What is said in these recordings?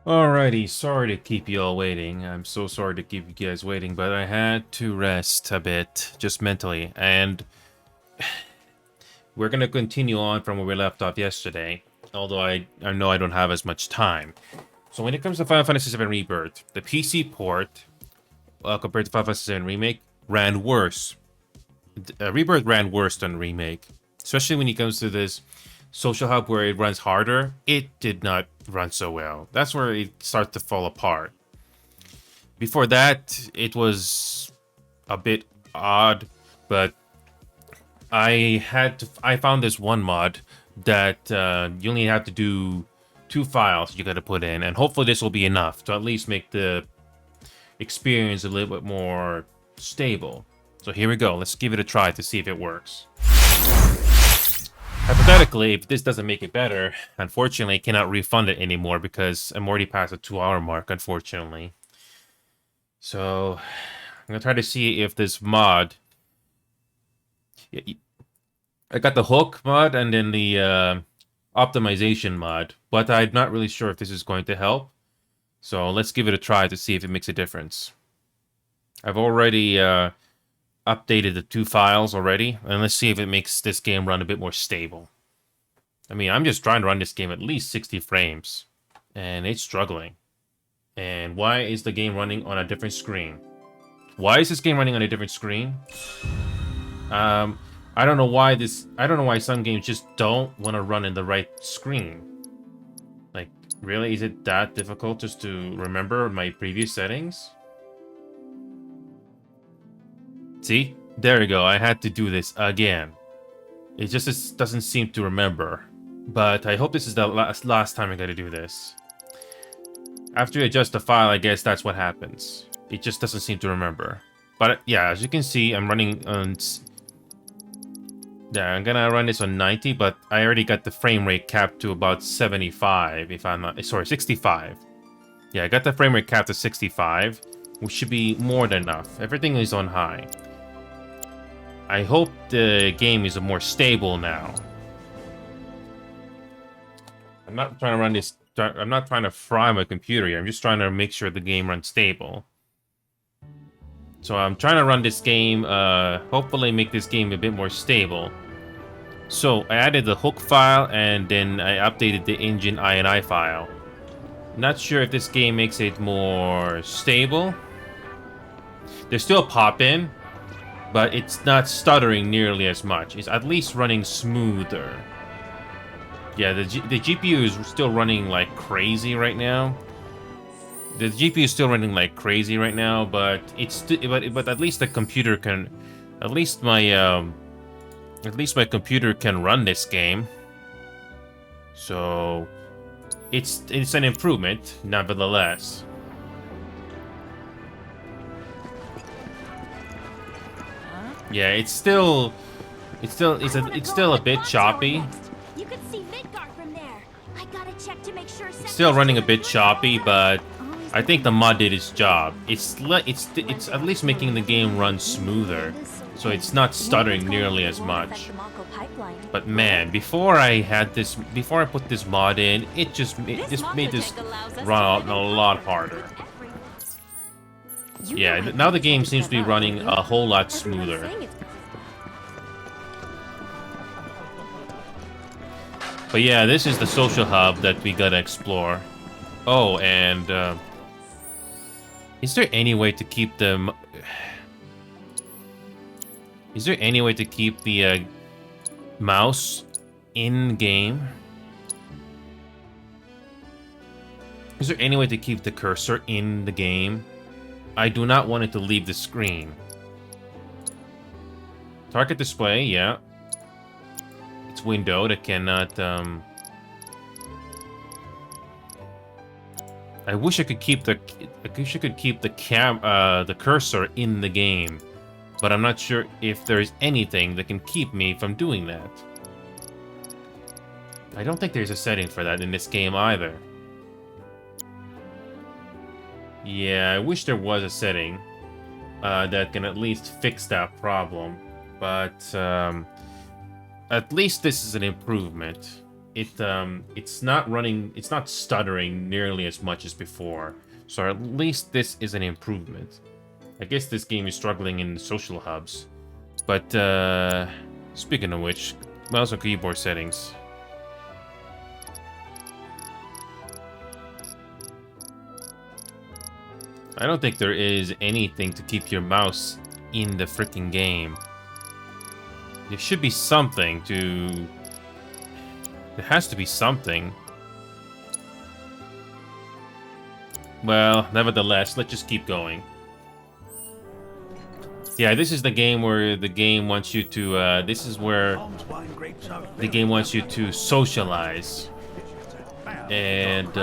Alrighty, sorry to keep you all waiting. I'm so sorry to keep you guys waiting, but I had to rest a bit, just mentally. And we're gonna continue on from where we left off yesterday, although I know I don't have as much time. So when it comes to Final Fantasy VII Rebirth, the PC port, compared to Final Fantasy VII Remake, ran worse. Rebirth ran worse than Remake, especially when it comes to this social hub where it runs harder. It did not run so well. That's where it starts to fall apart. Before that, it was a bit odd, but I found this one mod that you only have to do 2 files you got to put in, and hopefully this will be enough to at least make the experience a little bit more stable. So here we go. Let's give it a try to see if it works. Hypothetically, if this doesn't make it better, unfortunately, I cannot refund it anymore because I'm already past the 2-hour mark, unfortunately. So I'm gonna try to see if this mod. I got the hook mod and then the optimization mod, but I'm not really sure if this is going to help. So let's give it a try to see if it makes a difference. I've already updated the 2 files already, and let's see if it makes this game run a bit more stable. I mean, I'm just trying to run this game at least 60 frames, and it's struggling. And why is the game running on a different screen? Why is this game running on a different screen? I don't know why some games just don't want to run in the right screen. Like, really, is it that difficult just to remember my previous settings? See? There we go. I had to do this again. It just doesn't seem to remember. But I hope this is the last time I gotta do this. After you adjust the file, I guess that's what happens. It just doesn't seem to remember. But yeah, as you can see, I'm running on... Yeah, I'm gonna run this on 90, but I already got the frame rate capped to about 75, if I'm not... Sorry, 65. Yeah, I got the frame rate capped to 65, which should be more than enough. Everything is on high. I hope the game is more stable now. I'm not trying to run this... I'm not trying to fry my computer here. I'm just trying to make sure the game runs stable. So I'm trying to run this game, hopefully make this game a bit more stable. So I added the hook file and then I updated the engine INI file. Not sure if this game makes it more stable. There's still a pop-in, but it's not stuttering nearly as much. It's at least running smoother. Yeah, the GPU is still running like crazy right now. The GPU is still running like crazy right now, but but at least the computer can, at least my computer can run this game. So it's an improvement, nevertheless. Yeah, it's still a bit choppy. You could see Midgar from there. I gotta check to make sure. It's still running a bit choppy, but I think the mod did its job. It's at least making the game run smoother, so it's not stuttering nearly as much. But man, before I put this mod in, it just made this run out a lot harder. Yeah, now the game seems to be running a whole lot smoother. But yeah, this is the social hub that we gotta explore. Oh, and is there any way to keep them? Is there any way to keep the mouse in game? Is there any way to keep the cursor in the game? I do not want it to leave the screen. Target display, yeah. It's windowed. It cannot. I wish I could keep the the cursor in the game, but I'm not sure if there is anything that can keep me from doing that. I don't think there's a setting for that in this game either. Yeah, I wish there was a setting that can at least fix that problem, but at least this is an improvement. it's not running, it's not stuttering nearly as much as before. So at least this is an improvement. I guess this game is struggling in the social hubs. But speaking of which, mouse and keyboard settings. I don't think there is anything to keep your mouse in the freaking game. There should be something to... There has to be something. Well, nevertheless, let's just keep going. Yeah, this is the game where the game wants you to, this is where the game wants you to socialize. And,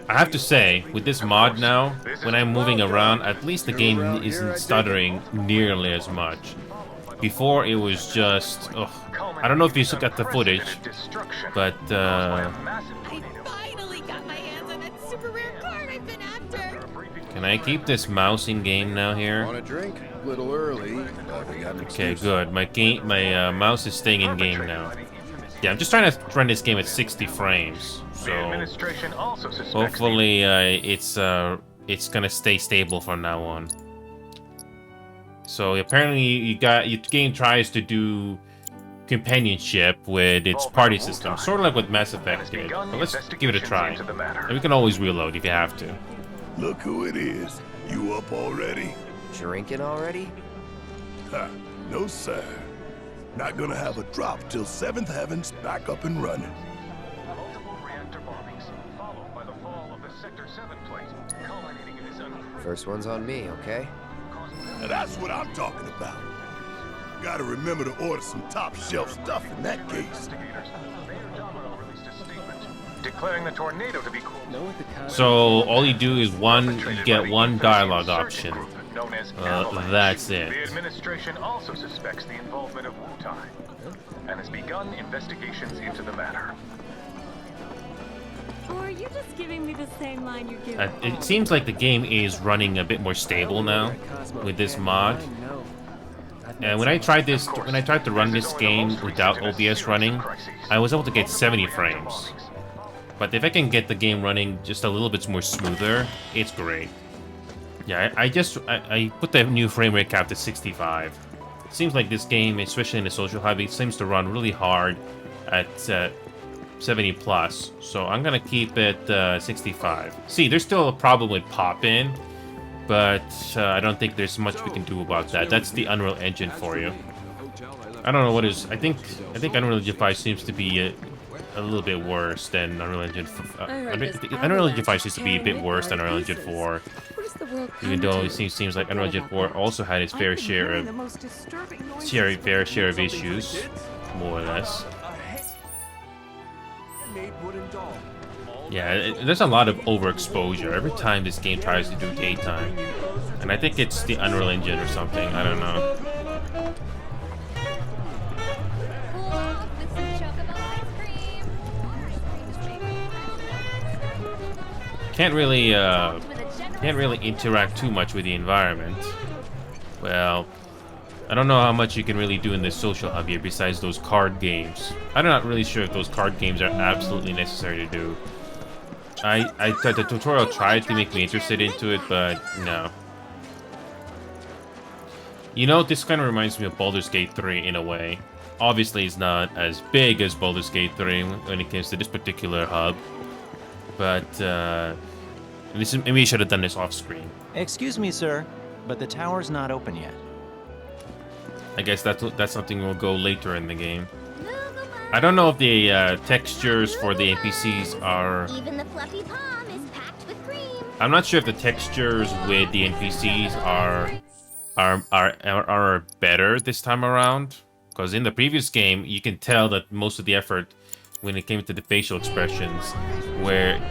I have to say, with this mod now, when I'm moving around, at least the game isn't stuttering nearly as much. Before, it was just... Ugh. I don't know if you look at the footage, but, I finally got my hands on that super rare card I've been after. Can I keep this mouse in game now here? Want a drink? A little early, but we got an Okay, excuse. good. My mouse is staying in game now. Yeah, I'm just trying to run this game at 60 frames, so hopefully it's gonna stay stable from now on. So apparently your game tries to do companionship with its party system, sort of like what Mass Effect did. But let's give it a try. And we can always reload if you have to. Look who it is. You up already? Drinking already? Ha, no sir. Not gonna have a drop till 7th Heaven's back up and running. Multiple reactor bombings, followed by the fall of the Sector 7 plate, culminating in his First one's on me, okay? Now that's what I'm talking about. Gotta remember to order some top shelf stuff in that case. investigators. Mayor Domino released a statement declaring the tornado to be cool. So all you do is you get one dialogue option. Known as That's it. The administration also suspects the involvement of Wu-Tai and has begun investigations into the matter. Or are you just giving me the same line you're giving? It seems like the game is running a bit more stable now with this mod. And when I tried to run this game without OBS running, I was able to get 70 frames. But if I can get the game running just a little bit more smoother, it's great. Yeah, I put the new frame rate cap to 65. It seems like this game, especially in the social hub, it seems to run really hard at 70 plus. So I'm gonna keep it 65. See, there's still a problem with pop-in, but I don't think there's much we can do about that. That's the Unreal Engine for you. I don't know what is. I think Unreal Engine 5 seems to be a little bit worse than Unreal Engine. Unreal Engine 5 seems to be a bit worse than Unreal Engine 4. Even though it seems like Unreal Engine 4 also had its fair share of issues, more or less. Yeah, there's a lot of overexposure every time this game tries to do daytime, and I think it's the Unreal Engine or something. I don't know. Can't really interact too much with the environment. Well, I don't know how much you can really do in this social hub here besides those card games. I'm not really sure if those card games are absolutely necessary to do. The tutorial tried to make me interested into it, but no. You know, this kind of reminds me of Baldur's Gate 3 in a way. Obviously, it's not as big as Baldur's Gate 3 when it comes to this particular hub. But, maybe we should have done this off-screen. Excuse me, sir, but the tower's not open yet. I guess that's something we'll go later in the game. I don't know if the textures for the NPCs are... Even the fluffy palm is packed with cream. I'm not sure if the textures with the NPCs are better this time around. Because in the previous game, you can tell that most of the effort when it came to the facial expressions went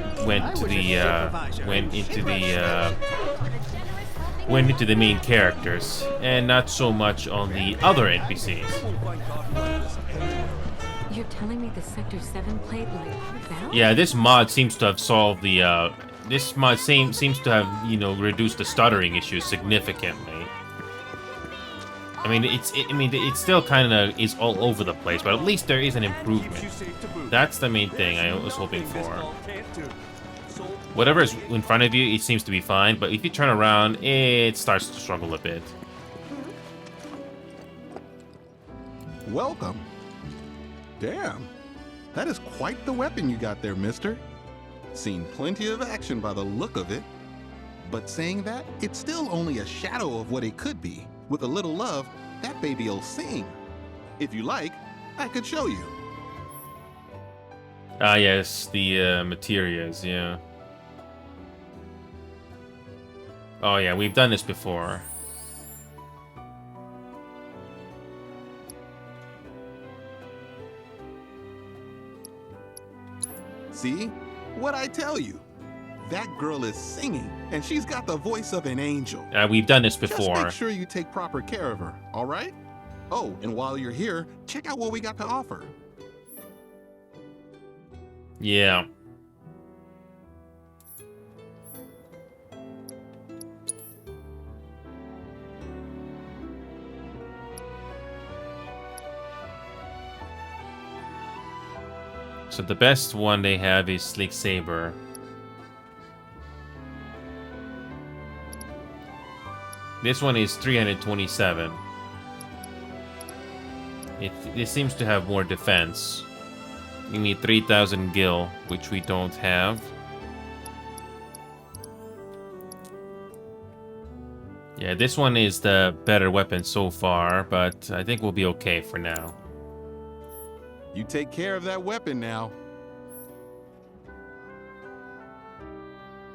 into the main characters and not so much on the other NPCs. You're telling me the Sector 7 played like that? Yeah, this mod seems to have solved the this mod seems to have, you know, reduced the stuttering issue significantly. I mean, it still kind of is all over the place, but at least there is an improvement. That's the main thing I was hoping for. Whatever is in front of you, it seems to be fine, but if you turn around, it starts to struggle a bit. Welcome. Damn, that is quite the weapon you got there, mister. Seen plenty of action by the look of it. But saying that, it's still only a shadow of what it could be. With a little love, that baby'll sing. If you like, I could show you. Ah, yes, the materials, yeah. Oh, yeah, we've done this before. See? What'd I tell you? That girl is singing, and she's got the voice of an angel. We've done this before. Just make sure you take proper care of her, all right? Oh, and while you're here, check out what we got to offer. Yeah. So the best one they have is Sleek Saber. This one is 327. It seems to have more defense. You need 3,000 gil, which we don't have. Yeah, this one is the better weapon so far, but I think we'll be okay for now. You take care of that weapon now.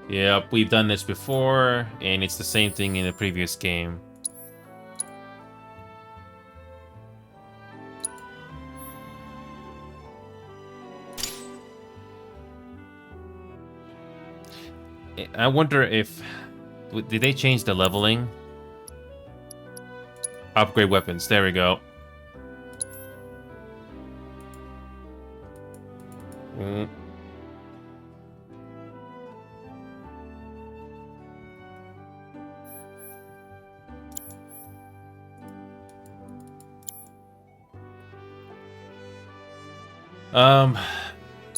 Yep, we've done this before, and it's the same thing in the previous game. I wonder if... Did they change the leveling? Upgrade weapons, there we go.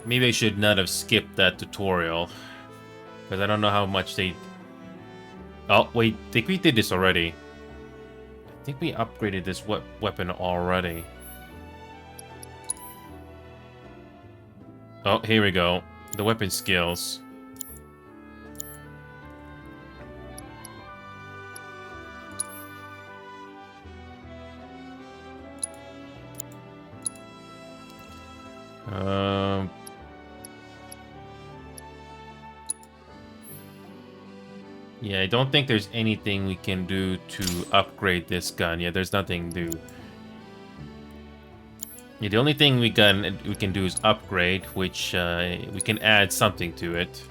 Maybe I should not have skipped that tutorial. Because I don't know how much they... Oh, wait, I think we did this already. I think we upgraded this weapon already. Oh, here we go. The weapon skills. Yeah, I don't think there's anything we can do to upgrade this gun. Yeah, there's nothing to do. Yeah, the only thing we can do is upgrade, which we can add something to it.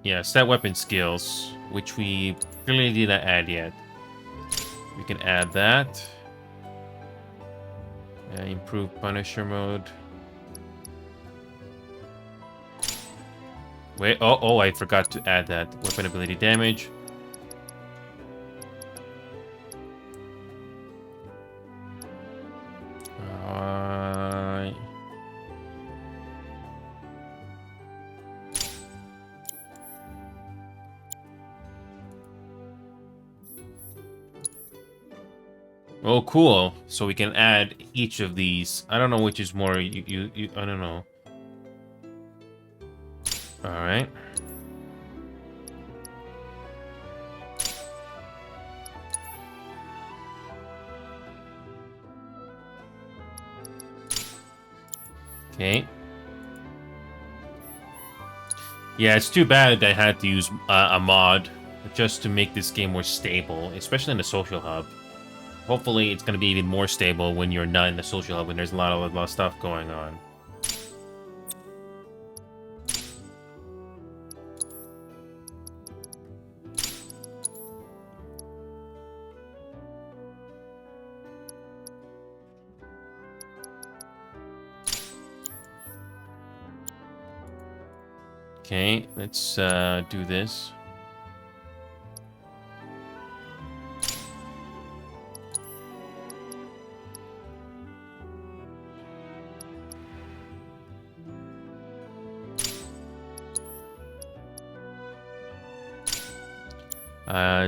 Yeah, set weapon skills, which we clearly did not add yet. We can add that. Improve Punisher mode. Wait, oh, I forgot to add that. Weapon ability damage. Oh, cool. So we can add each of these. I don't know which is more. I don't know. All right. Okay. Yeah, it's too bad I had to use a mod just to make this game more stable, especially in the social hub. Hopefully, it's going to be even more stable when you're not in the social hub, when there's a lot of stuff going on. Okay, let's do this.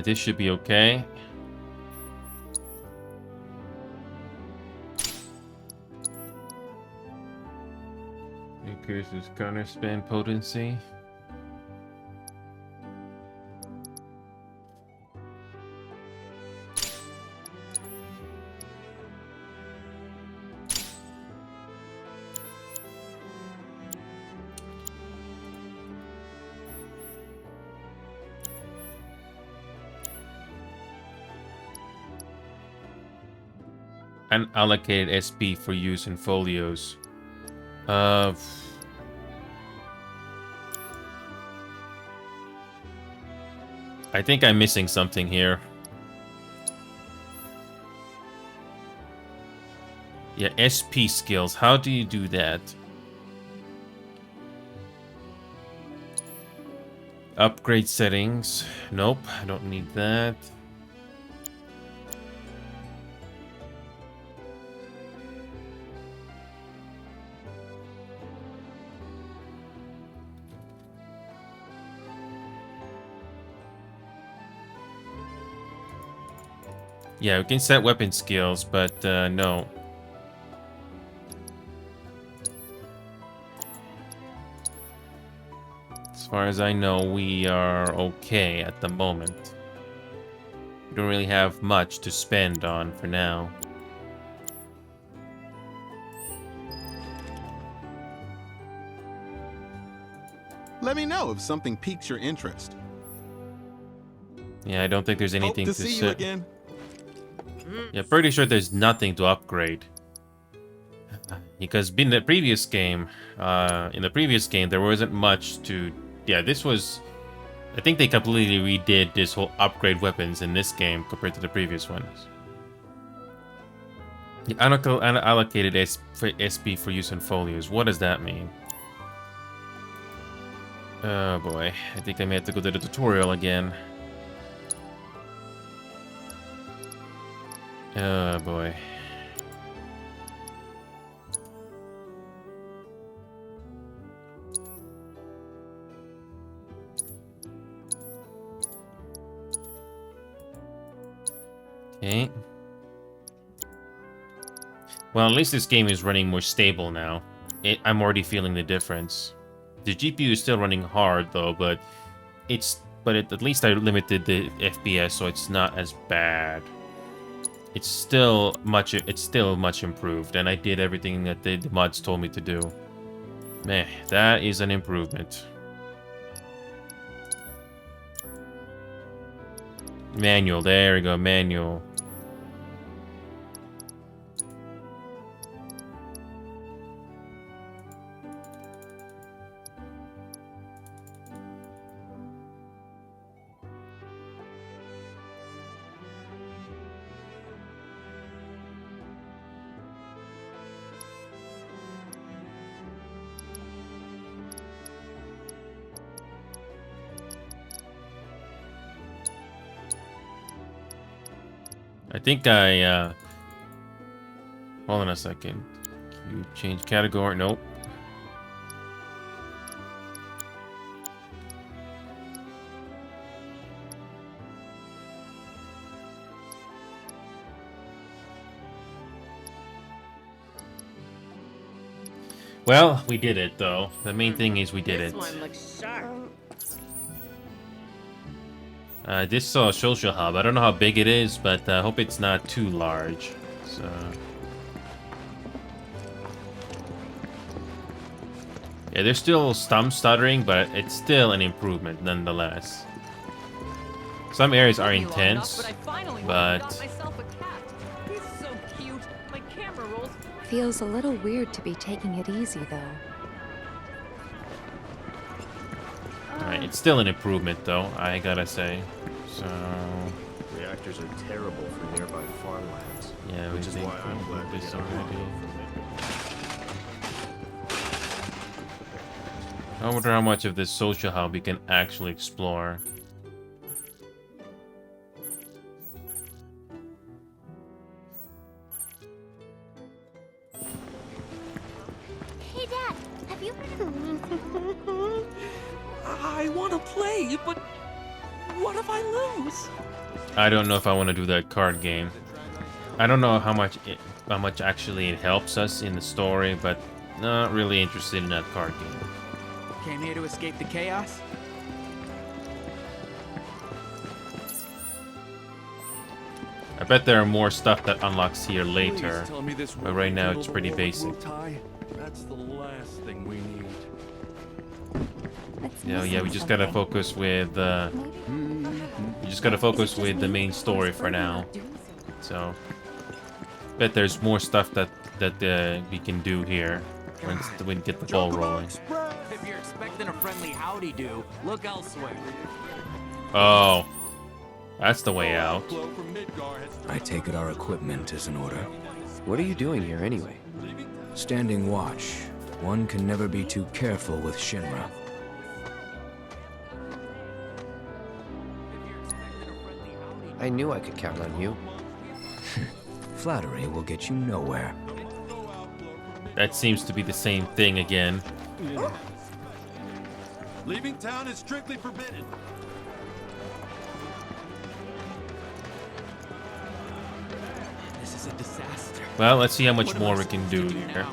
This should be okay. Increases counter spam potency. Unallocated SP for use in folios. I think I'm missing something here. Yeah, SP skills. How do you do that? Upgrade settings. Nope, I don't need that. Yeah, we can set weapon skills, but no. As far as I know, we are okay at the moment. We don't really have much to spend on for now. Let me know if something piques your interest. Yeah, I don't think there's anything Hope to see you again. Yeah, pretty sure there's nothing to upgrade. Because in the previous game, there wasn't much to... Yeah, this was... I think they completely redid this whole upgrade weapons in this game compared to the previous ones. The unallocated SP for use in folios. What does that mean? Oh boy, I think I may have to go to the tutorial again. Oh boy. Okay. Well, at least this game is running more stable now. I'm already feeling the difference. The GPU is still running hard though, but at least I limited the FPS, so it's not as bad. It's still much improved, and I did everything that the mods told me to do. Meh, that is an improvement. Manual, there we go, manual. I think I, hold on a second. Can you change category? Nope. Well, we did it, though. The main thing is we did it. This one looks sharp. This social hub. I don't know how big it is, but I hope it's not too large. So... yeah, there's still some stuttering, but it's still an improvement nonetheless. Some areas are intense, but... Feels a little weird to be taking it easy, though. Alright, it's still an improvement, though, I gotta say. So... reactors are terrible for nearby farmlands. yeah, which is why I'm glad this already. I wonder how much of this social hub we can actually explore. Hey, Dad, have you... I want to play, but What if I lose? I don't know if I want to do that card game. I don't know how much actually it helps us in the story, but not really interested in that card game. Came here to escape the chaos? I bet there are more stuff that unlocks here later, Tell me this but right now it's pretty basic. That's the last thing we need. Yeah, we just gotta focus with you just gotta focus with the main story for now. So, bet there's more stuff that we can do here once we get the ball rolling. If you're expecting a friendly howdy do, look elsewhere. Oh, that's the way out. I take it our equipment is in order. What are you doing here anyway? Standing watch. One can never be too careful with Shinra. I knew I could count on you. Flattery will get you nowhere. That seems to be the same thing again. Leaving town is strictly forbidden. This is a disaster. Well, let's see how much more we can do here.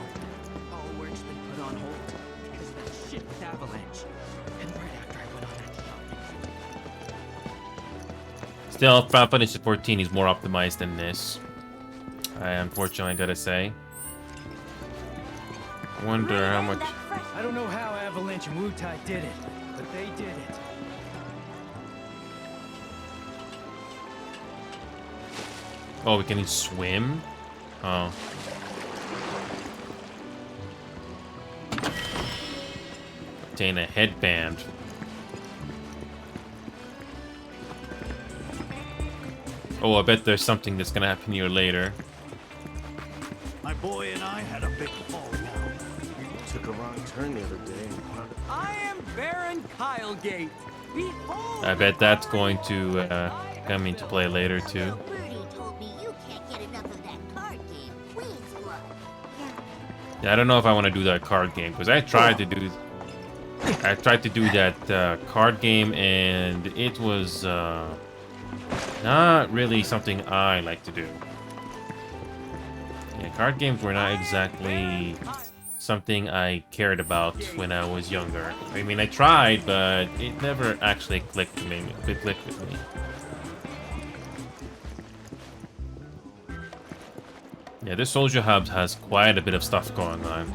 All work's been put on hold because of that shit with Avalanche. And right after I went on that shopping. Still, Final Fantasy 14 is more optimized than this. I unfortunately gotta say. I wonder how much. I don't know how Avalanche and Wutai did it, but they did it. Oh, we can swim? Oh. Obtain a headband. Oh, I bet there's something that's gonna happen here later. My boy and I had a big fall down. Took a wrong turn the other day. I am Baron Kylegate. Behold, I bet that's going to come into play later too. Yeah, I don't know if I want to do that card game because I tried to do that card game and it was not really something I like to do. Yeah, card games were not exactly something I cared about when I was younger. I mean, I tried, but it never actually clicked with me. Yeah, this Soldier Hub has quite a bit of stuff going on.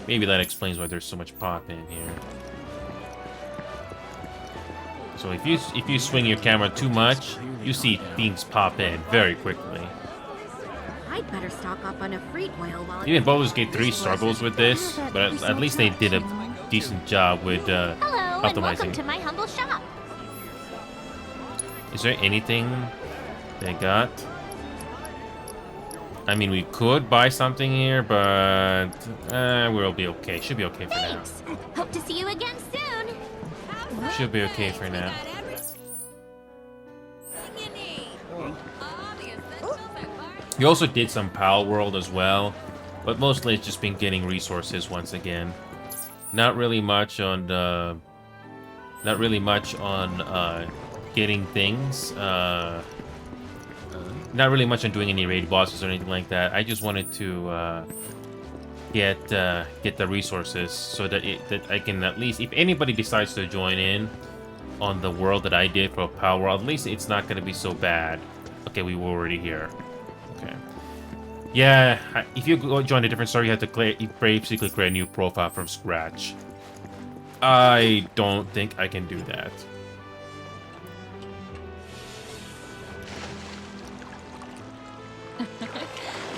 Maybe that explains why there's so much pop in here. So if you swing your camera too much, you see things pop in very quickly. I'd better stock up on a fruit oil while Even Baldur's Gate 3 struggles with this, but at least they did a decent job with Hello, and welcome optimizing. to my humble shop. Is there anything they got? I mean, we could buy something here, but we'll be okay. Should be okay for now. Thanks. Hope to see you again soon. Should be okay for now. We also did some Pal World as well, but mostly it's just been getting resources once again. Not really much on getting things. Not really much on doing any raid bosses or anything like that. I just wanted to get the resources so that I can at least, if anybody decides to join in on the world that I did for Pal World, at least it's not gonna be so bad. Okay, we were already here. Okay. Yeah, if you go join a different story, you have to basically create a new profile from scratch. I don't think I can do that.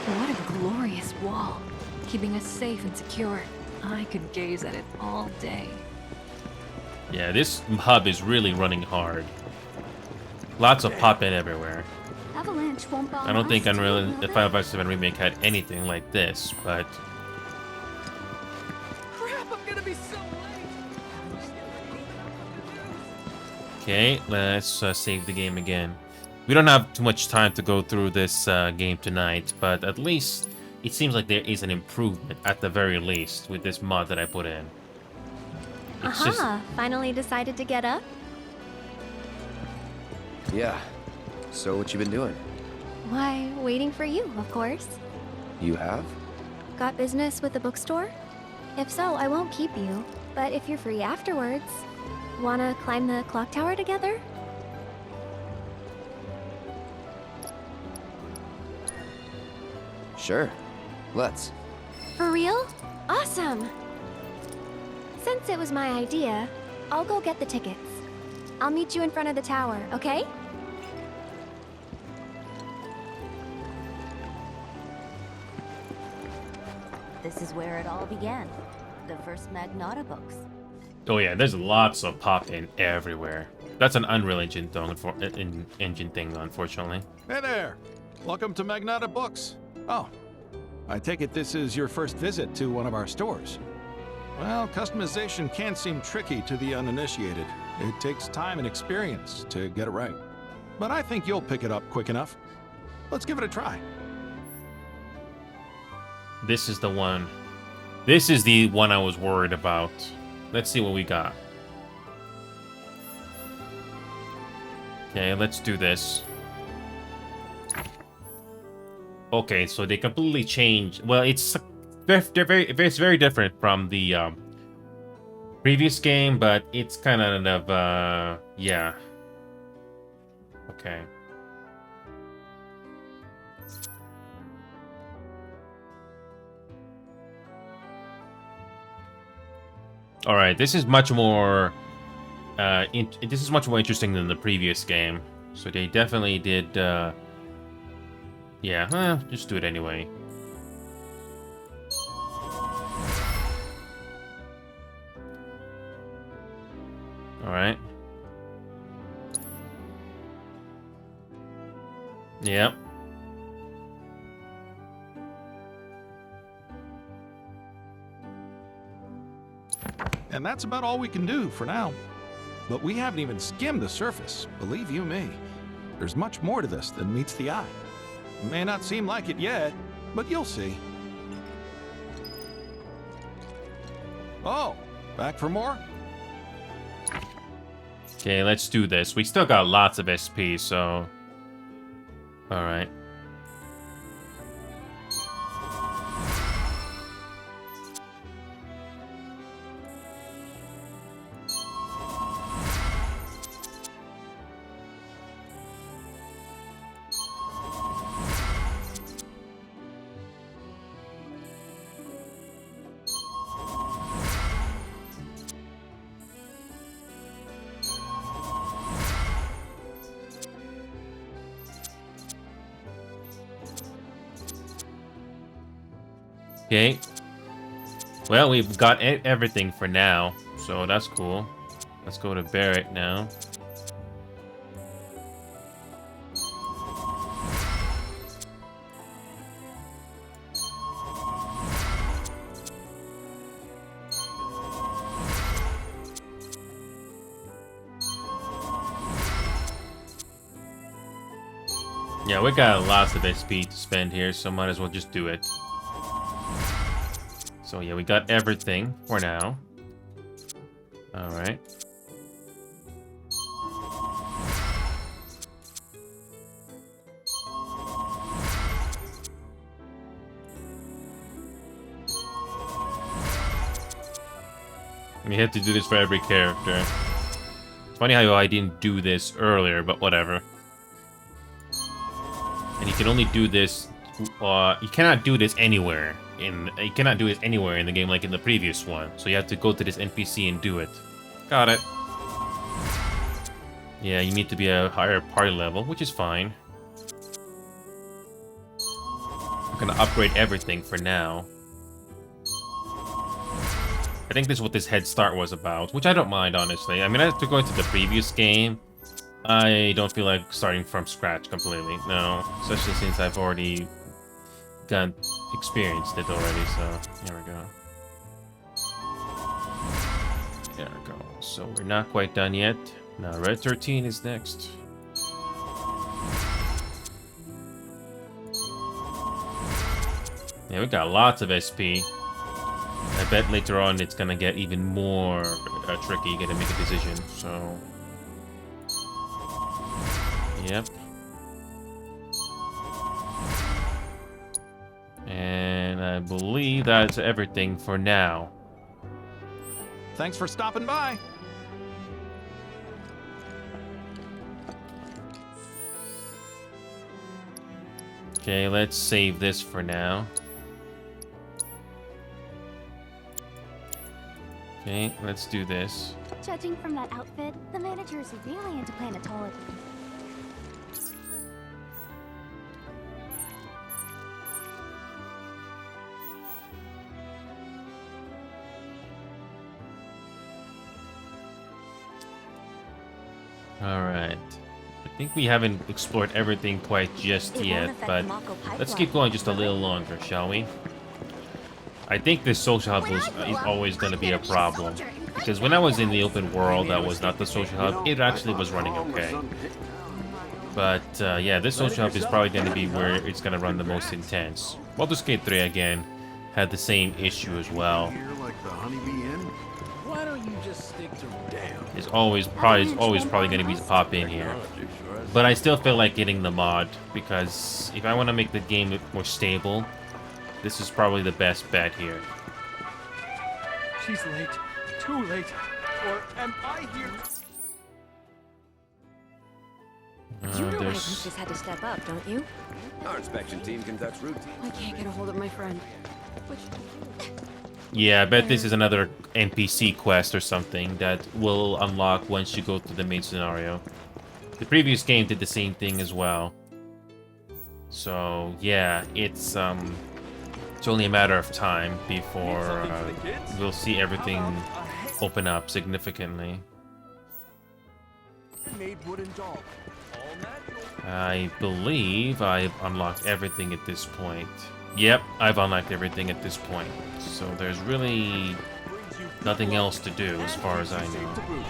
What a glorious wall, keeping us safe and secure. I could gaze at it all day. Yeah, this hub is really running hard. Lots of pop-in everywhere. Avalanche won't bomb I don't think us Unreal too, will the they? Final Fantasy VII Remake had anything like this, but crap, I'm gonna be so late. okay, let's save the game again. We don't have too much time to go through this game tonight, but at least it seems like there is an improvement at the very least with this mod that I put in. It's just Finally decided to get up? Yeah. So what you been doing? Why, waiting for you, of course. You have? Got business with the bookstore? If so, I won't keep you. But if you're free afterwards, wanna climb the clock tower together? Sure. Let's. For real? Awesome! Since it was my idea, I'll go get the tickets. I'll meet you in front of the tower, okay? This is where it all began. The first Magnata books. Oh yeah, there's lots of pop-in everywhere. That's an Unreal Engine thing, unfortunately. Hey there! Welcome to Magnata Books. Oh, I take it this is your first visit to one of our stores. Well, customization can seem tricky to the uninitiated. It takes time and experience to get it right. But I think you'll pick it up quick enough. Let's give it a try. This is the one. This is the one I was worried about. Let's see what we got. Okay, let's do this. Okay, so they completely changed. Well, it's very different from the previous game, but it's kind of yeah. Okay. All right, this is much more this is much more interesting than the previous game. So they definitely did yeah, just do it anyway. All right. Yep. And that's about all we can do for now. But we haven't even skimmed the surface, believe you me. There's much more to this than meets the eye. It may not seem like it yet, but you'll see. Oh, back for more? Okay, let's do this. We still got lots of SP, so... Alright. Okay. Well, we've got everything for now, so that's cool. Let's go to Barrett now. Yeah, we got lots of SP to spend here, so might as well just do it. So yeah, we got everything for now. All right. We have to do this for every character. It's funny how I didn't do this earlier, but whatever. And you can only do this. You cannot do this anywhere. You cannot do this anywhere in the game like in the previous one. So you have to go to this NPC and do it. Got it. Yeah, you need to be a higher party level, which is fine. I'm gonna upgrade everything for now. I think this is what this head start was about, which I don't mind, honestly. I mean, after going to the previous game, I don't feel like starting from scratch completely. No, especially since I've already experienced it already, so here we go. There we go. So we're not quite done yet. Now Red 13 is next. Yeah, we got lots of SP. I bet later on it's gonna get even more tricky. You gotta make a decision, so... Yep. And I believe that's everything for now. Thanks for stopping by. Okay, let's save this for now. Okay, let's do this. Judging from that outfit, the manager's really into planetology. Alright. I think we haven't explored everything quite just yet, but let's keep going just a little longer, shall we? I think this social hub is always going to be a problem. Because when I was in the open world that was not the social hub, it actually was running okay. But yeah, this social hub is probably going to be where it's going to run the most intense. Baldur's Gate 3 again had the same issue as well. Why don't you just stick to damn? It's always probably going to be to pop in here. But I still feel like getting the mod because if I want to make the game more stable, this is probably the best bet here. She's late. Too late. Or am I here? You know why just had to step up, don't you? Our inspection team conducts routine. I can't get a hold of my friend. Yeah, I bet this is another NPC quest or something that will unlock once you go through the main scenario. The previous game did the same thing as well. So, yeah, it's only a matter of time before we'll see everything open up significantly. I believe I've unlocked everything at this point. Yep, I've unlocked everything at this point. So there's really nothing else to do as far as I know.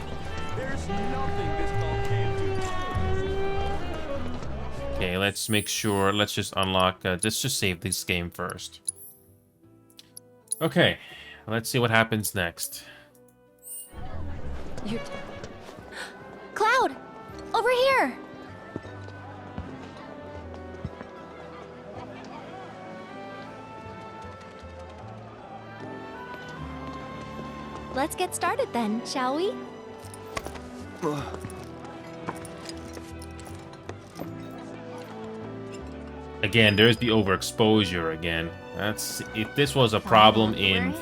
Okay, let's make sure, let's just unlock, let's just save this game first. Okay, let's see what happens next. Cloud! Over here! Let's get started then, shall we? Again, there's the overexposure again. That's if this was a problem in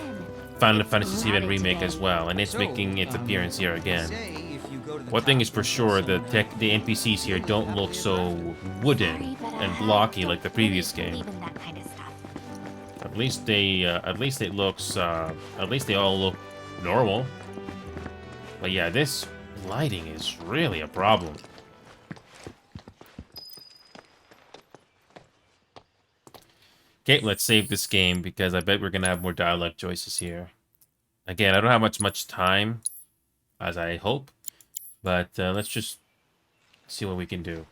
Final Fantasy VII Remake as well, and it's making its appearance here again. One thing is for sure, the NPCs here don't look so wooden and blocky like the previous game. At least they all look normal. But yeah, this lighting is really a problem. Okay, let's save this game because I bet we're gonna have more dialogue choices here. Again, I don't have much time, as I hope, but let's just see what we can do.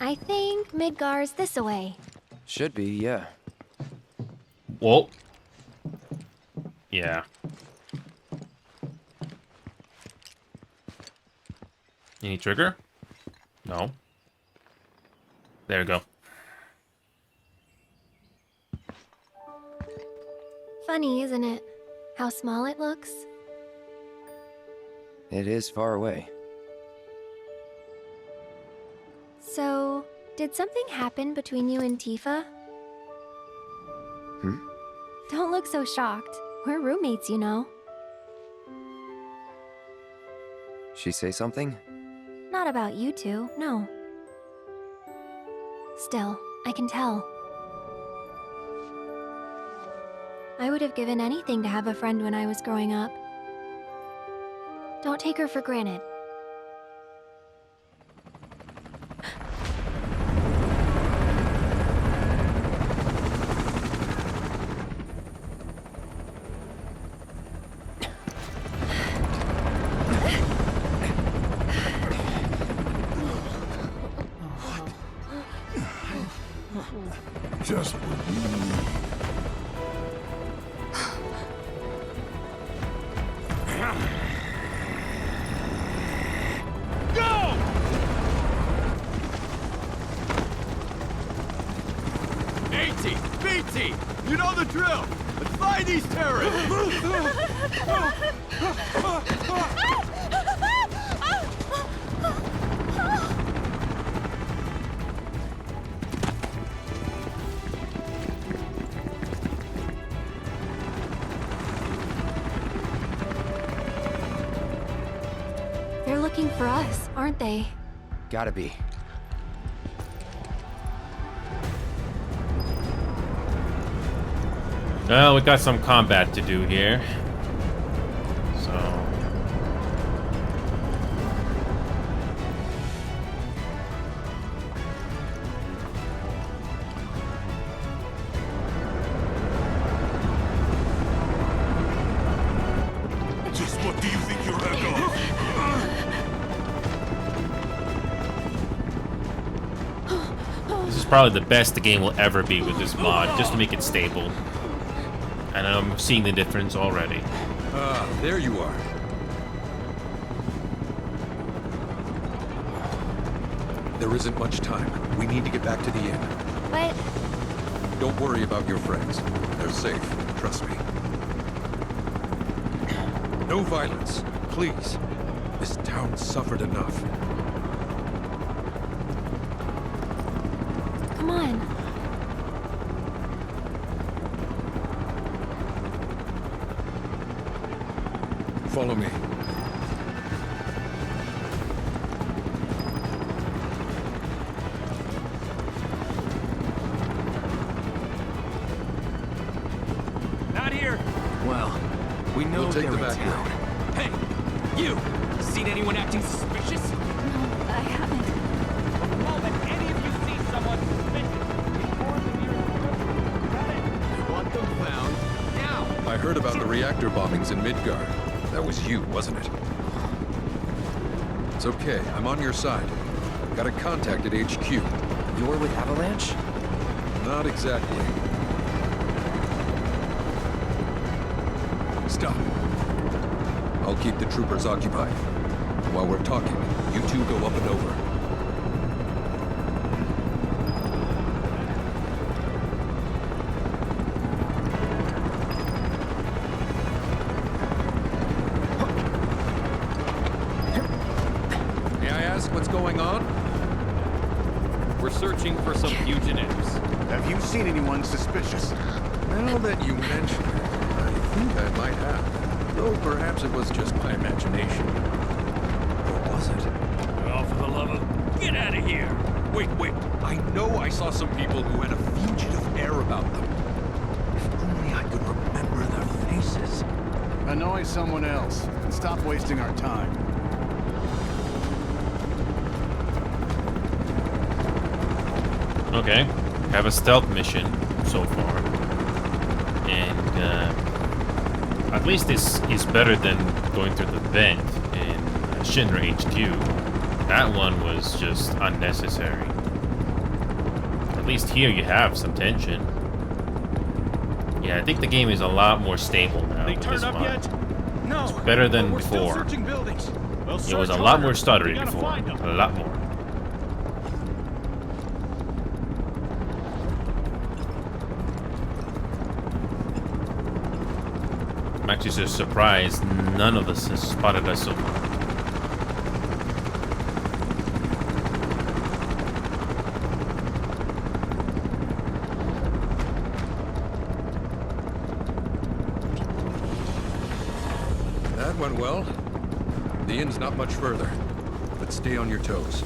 I think Midgar's this away. Should be, yeah. Whoa. Yeah. Any trigger? No. There we go. Funny, isn't it? How small it looks. It is far away. So, did something happen between you and Tifa? Don't look so shocked. We're roommates, you know. She say something? Not about you two, no. Still, I can tell. I would have given anything to have a friend when I was growing up. Don't take her for granted. Just what we need. Go! team. You know the drill. Let's find these terrorists. They're looking for us, aren't they? Gotta be. Well, we got some combat to do here. So... Just what do you think you're gonna This is probably the best the game will ever be with this mod, just to make it stable. And I'm seeing the difference already. Ah, there you are. There isn't much time. We need to get back to the inn. But Don't worry about your friends. They're safe. Trust me. No violence, please. This town suffered enough. come on. Follow me. Not here. Well, we know We'll take they're the in back town. Hey, you! Seen anyone acting suspicious? No, I haven't. The moment any of you see someone suspicious, inform the nearest person. Got it? Want them found now. I heard about the reactor bombings in Midgard. That was you, wasn't it? It's okay. I'm on your side. Got a contact at HQ. You're with Avalanche? Not exactly. Stop. I'll keep the troopers occupied. While we're talking, you two go up and over. May I ask what's going on? We're searching for some fugitives. Have you seen anyone suspicious? Now that you mention it, I think I might have. Though perhaps it was just my imagination. Or was it? Oh, for the love of... Get out of here! Wait. I know I saw some people who had a fugitive air about them. If only I could remember their faces. Annoy someone else and stop wasting our time. Okay, have a stealth mission so far, and at least this is better than going through the vent in Shinra HQ. That one was just unnecessary. At least here you have some tension. Yeah, I think the game is a lot more stable now. They with turn this up mod. yet? No. It's better than We're still before. searching buildings. We'll It was search a lot harder. more stuttery We gotta before. find 'em. A lot more. I'm actually so surprised none of us has spotted us so far. That went well. The inn's not much further, but stay on your toes.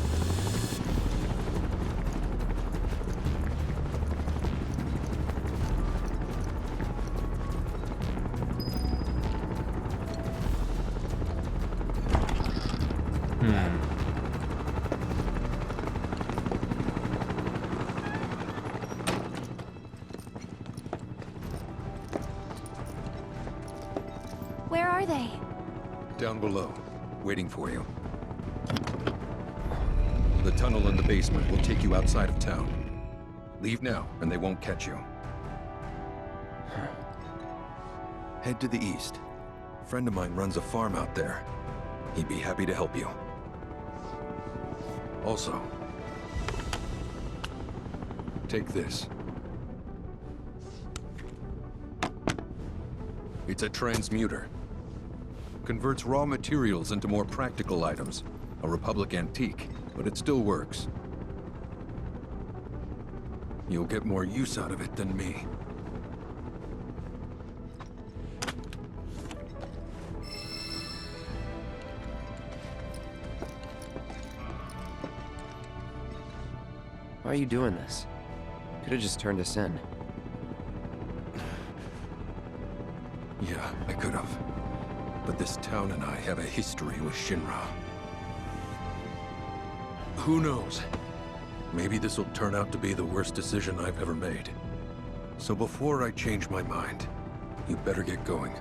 Where are they? Down below, waiting for you. The tunnel in the basement will take you outside of town. Leave now, and they won't catch you. Head to the east. A friend of mine runs a farm out there. He'd be happy to help you. Also, take this. It's a transmuter. Converts raw materials into more practical items. A Republic antique, but it still works. You'll get more use out of it than me. Why are you doing this? Could have just turned us in. Yeah, I could have. But this town and I have a history with Shinra. Who knows? Maybe this will turn out to be the worst decision I've ever made. So before I change my mind, you better get going.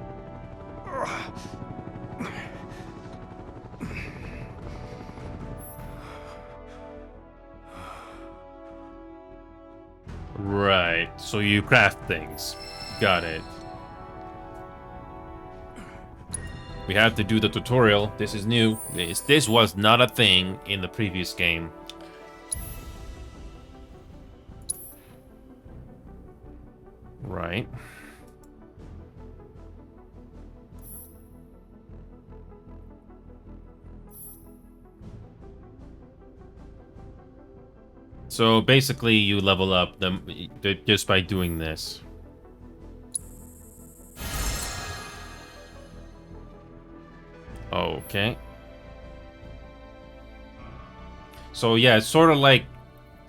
Right, so you craft things. Got it. We have to do the tutorial. This is new. This was not a thing in the previous game. Right. So basically you level up them just by doing this. Okay. So yeah, it's sort of like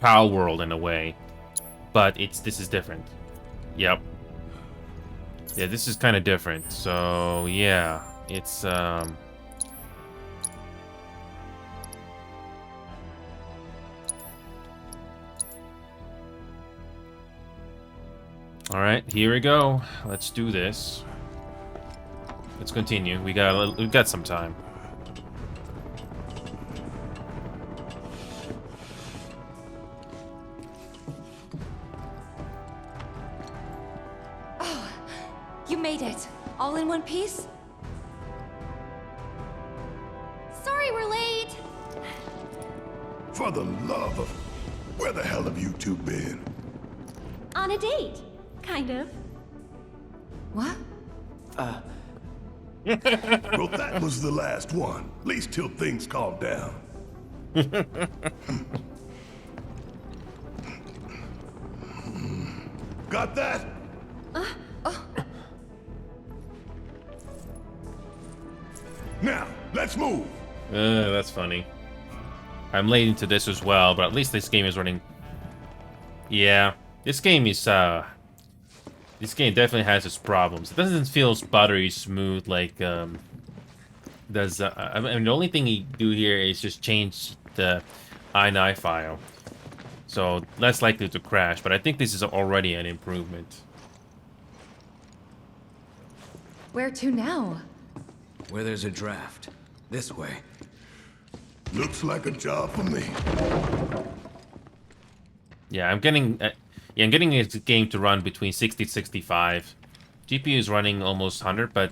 Pal World in a way, but this is different. Yep. Yeah, this is kind of different. So yeah, it's all right, here we go. Let's do this. Let's continue. We got some time. Oh, you made it. All in one piece? Sorry we're late. For the love of... Where the hell have you two been? On a date. Kind of. What? Well, that was the last one. At least till things calm down. Got that? Now, let's move. That's funny. I'm late into this as well, but at least this game is running. Yeah, this game is this game definitely has its problems. It doesn't feel as buttery smooth like does. I mean, the only thing you do here is just change the INI file, so less likely to crash. But I think this is already an improvement. Where to now? Where there's a draft. This way. Looks like a job for me. Yeah, I'm getting this game to run between 60 to 65. GPU is running almost 100, but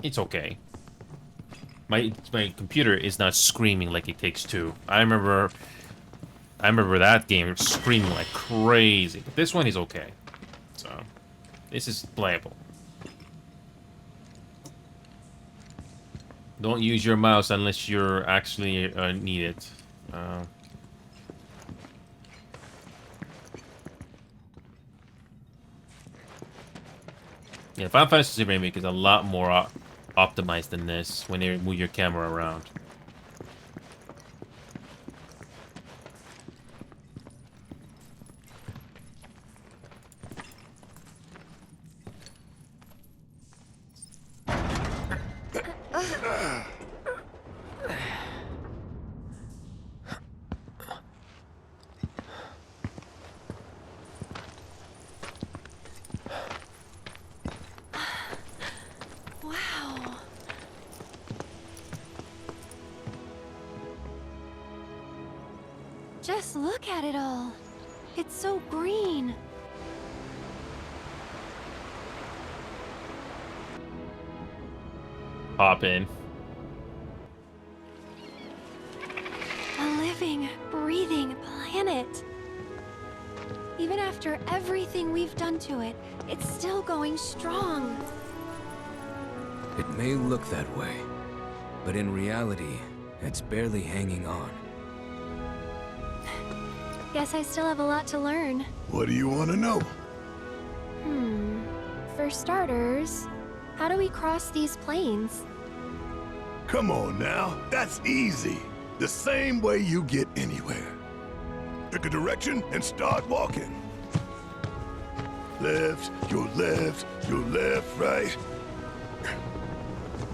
it's okay. My computer is not screaming like It Takes Two. I remember that game screaming like crazy. But this one is okay. So this is playable. Don't use your mouse unless you're actually need it. Yeah, Final Fantasy Remake is a lot more optimized than this when you move your camera around. Wow. Just look at it all. It's so green. Hop in. A living, breathing planet. Even after everything we've done to it, it's still going strong. It may look that way, but in reality, it's barely hanging on. Guess I still have a lot to learn. What do you want to know? For starters, how do we cross these plains? Come on now, that's easy. The same way you get anywhere. Pick a direction and start walking. Left, your left, right.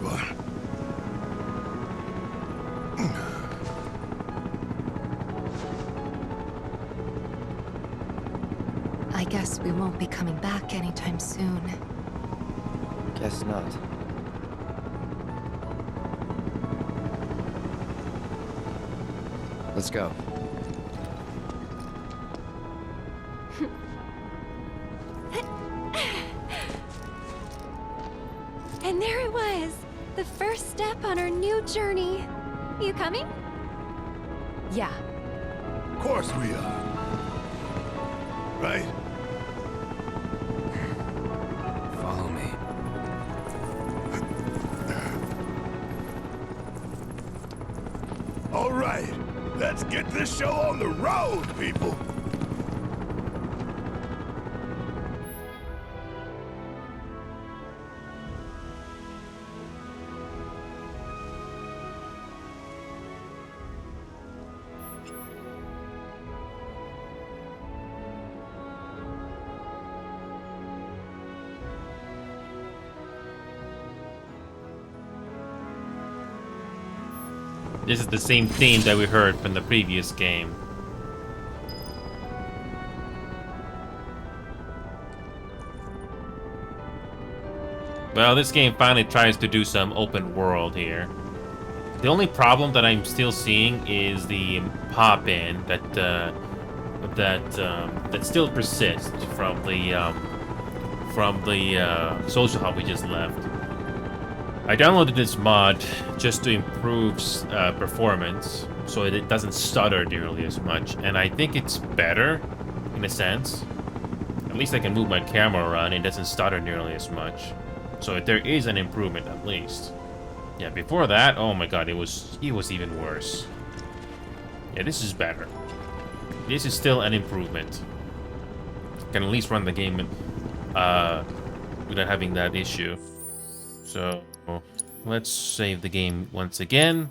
Go on. I guess we won't be coming back anytime soon. Guess not. Let's go. And there it was! The first step on our new journey. You coming? Yeah. Of course we are. Right? Follow me. All right, let's get this show on the road, people. This is the same theme that we heard from the previous game. Well, this game finally tries to do some open world here. The only problem that I'm still seeing is the pop-in that still persists from the social hub we just left. I downloaded this mod just to improve performance, so it doesn't stutter nearly as much, and I think it's better, in a sense. At least I can move my camera around, and it doesn't stutter nearly as much. So there is an improvement, at least. Yeah, before that, oh my god, it was even worse. Yeah, this is better. This is still an improvement. Can at least run the game without having that issue. So let's save the game once again.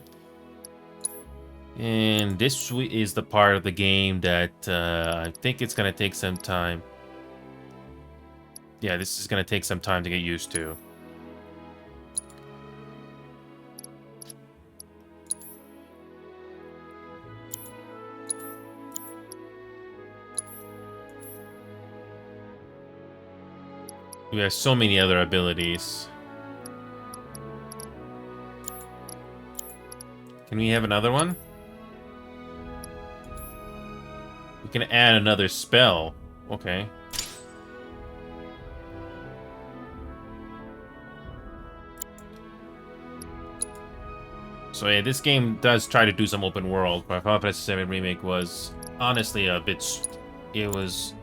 And this is the part of the game that I think it's going to take some time. Yeah, this is going to take some time to get used to. We have so many other abilities. Can we have another one? We can add another spell. Okay. So yeah, this game does try to do some open world, but Final Fantasy VII Remake was honestly a bit... It was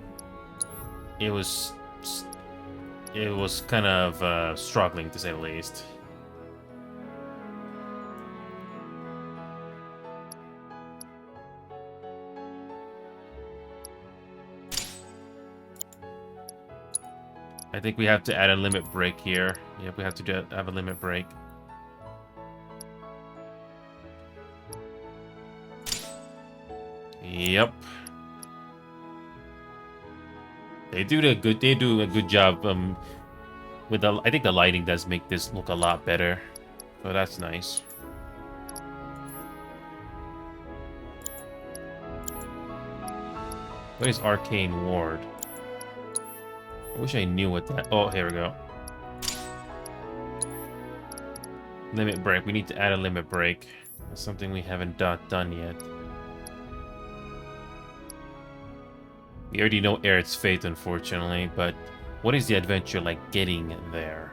kind of struggling, to say the least. I think we have to add a limit break here. Yep, we have to have a limit break. Yep. They do a good job with the... I think the lighting does make this look a lot better. So that's nice. What is Arcane Ward? I wish I knew what that... Oh, here we go. Limit break. We need to add a limit break. That's something we haven't done yet. We already know Aerith's fate, unfortunately, but what is the adventure like getting there?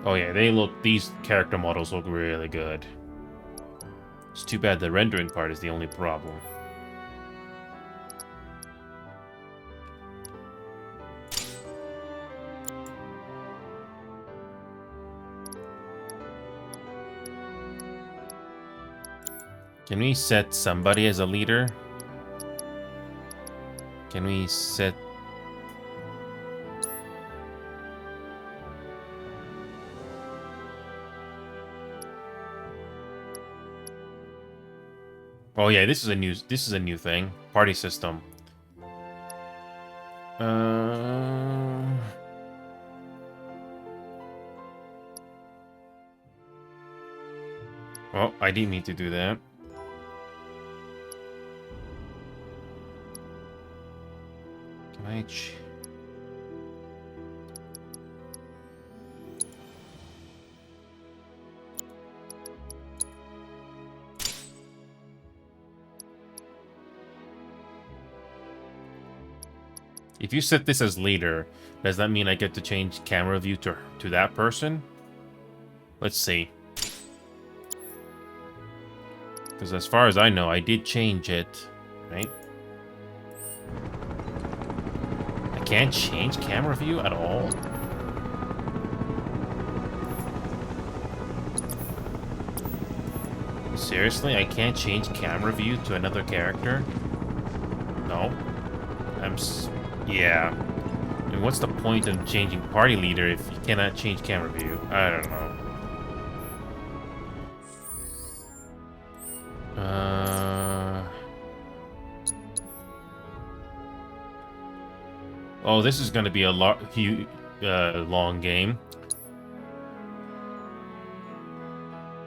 Oh yeah, these character models look really good. It's too bad the rendering part is the only problem. Can we set somebody as a leader? Can we set... Oh yeah, this is a new thing. Party system. Oh, I didn't mean to do that. Can I... If you set this as leader, does that mean I get to change camera view to that person? Let's see. Because as far as I know, I did change it, right? I can't change camera view at all? Seriously, I can't change camera view to another character? No. Yeah. I mean, what's the point of changing party leader if you cannot change camera view? I don't know. Oh, this is going to be a long game.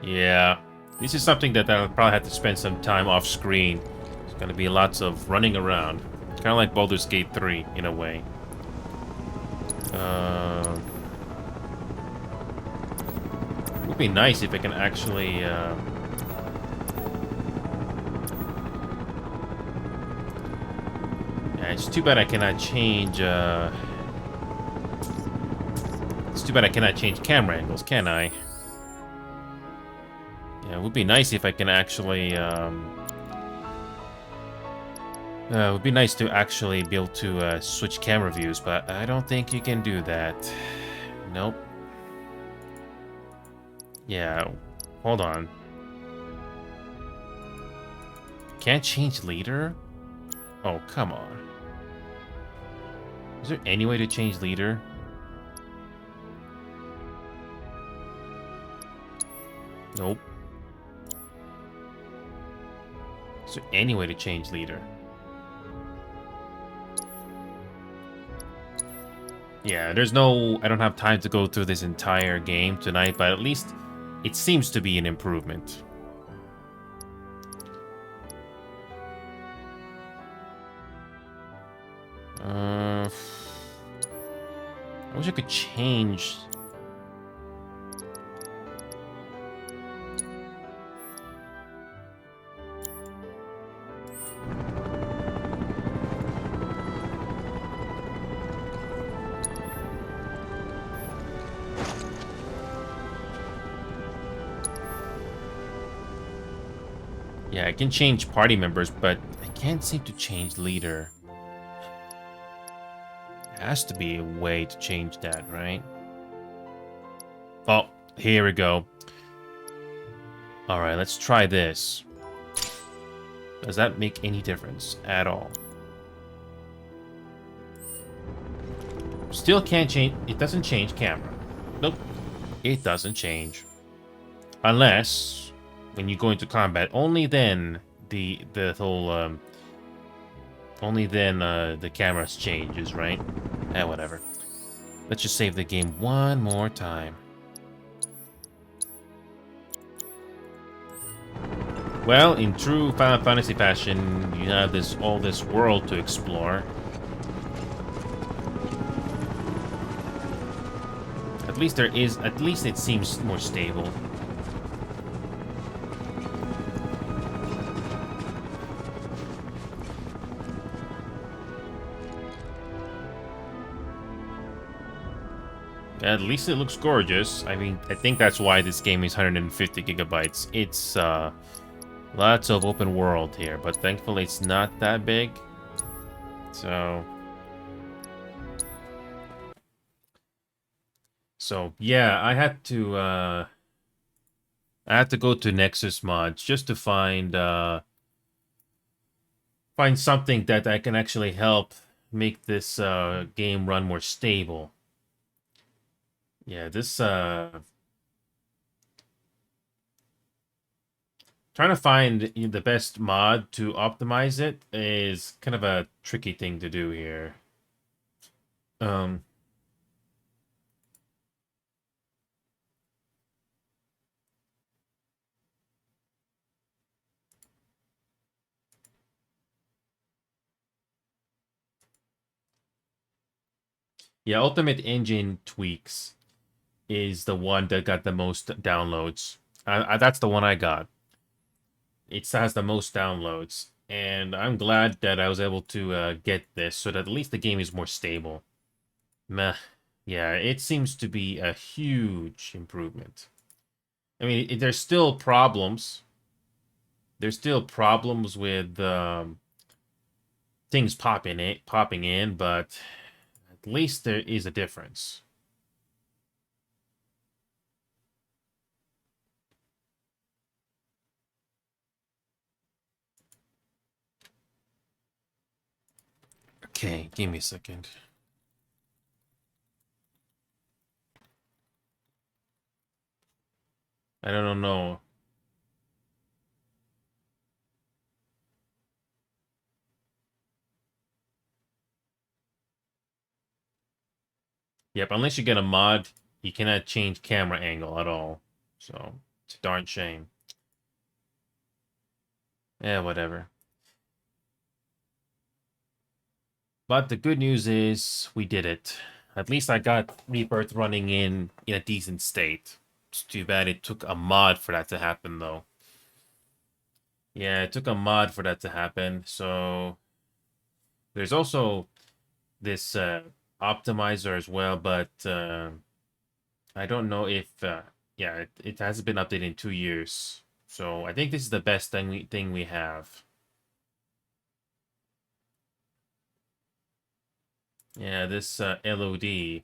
Yeah. This is something that I'll probably have to spend some time off screen. There's going to be lots of running around. Kind of like Baldur's Gate 3, in a way. It would be nice if I can actually... Yeah, it's too bad I cannot change... It's too bad I cannot change camera angles, can I? Yeah, it would be nice if I can actually... it would be nice to actually be able to switch camera views, but I don't think you can do that. Nope. Yeah, hold on. Can't change leader? Oh, come on. Is there any way to change leader? Nope. Is there any way to change leader? Yeah, there's no... I don't have time to go through this entire game tonight, but at least it seems to be an improvement. I wish I could change... Yeah, I can change party members, but I can't seem to change leader. There has to be a way to change that, right? Oh, here we go. Alright, let's try this. Does that make any difference at all? Still can't change. It doesn't change camera. Nope. It doesn't change. Unless... when you go into combat, only then the whole only then the camera changes, right? Whatever. Let's just save the game one more time. Well, in true Final Fantasy fashion, you have all this world to explore. At least it seems more stable. At least it looks gorgeous. I mean, I think that's why this game is 150 gigabytes. It's lots of open world here, but thankfully it's not that big. So yeah, I had to go to Nexus Mods just to find something that I can actually help make this game run more stable. Yeah, this trying to find the best mod to optimize it is kind of a tricky thing to do here. Yeah, Ultimate Engine Tweaks is the one that got the most downloads. That's the one I got. It has the most downloads, and I'm glad that I was able to get this so that at least the game is more stable. Meh. Yeah, it seems to be a huge improvement. I mean, there's still problems. There's still problems with things popping in, but at least there is a difference. Okay, give me a second. I don't know. Yep, unless you get a mod, you cannot change camera angle at all. So, it's a darn shame. Yeah, whatever. But the good news is we did it. At least I got Rebirth running in a decent state. It's too bad it took a mod for that to happen, though. Yeah, it took a mod for that to happen. So there's also this optimizer as well, but I don't know if yeah, it hasn't been updated in 2 years. So I think this is the best thing we have. Yeah, this LOD.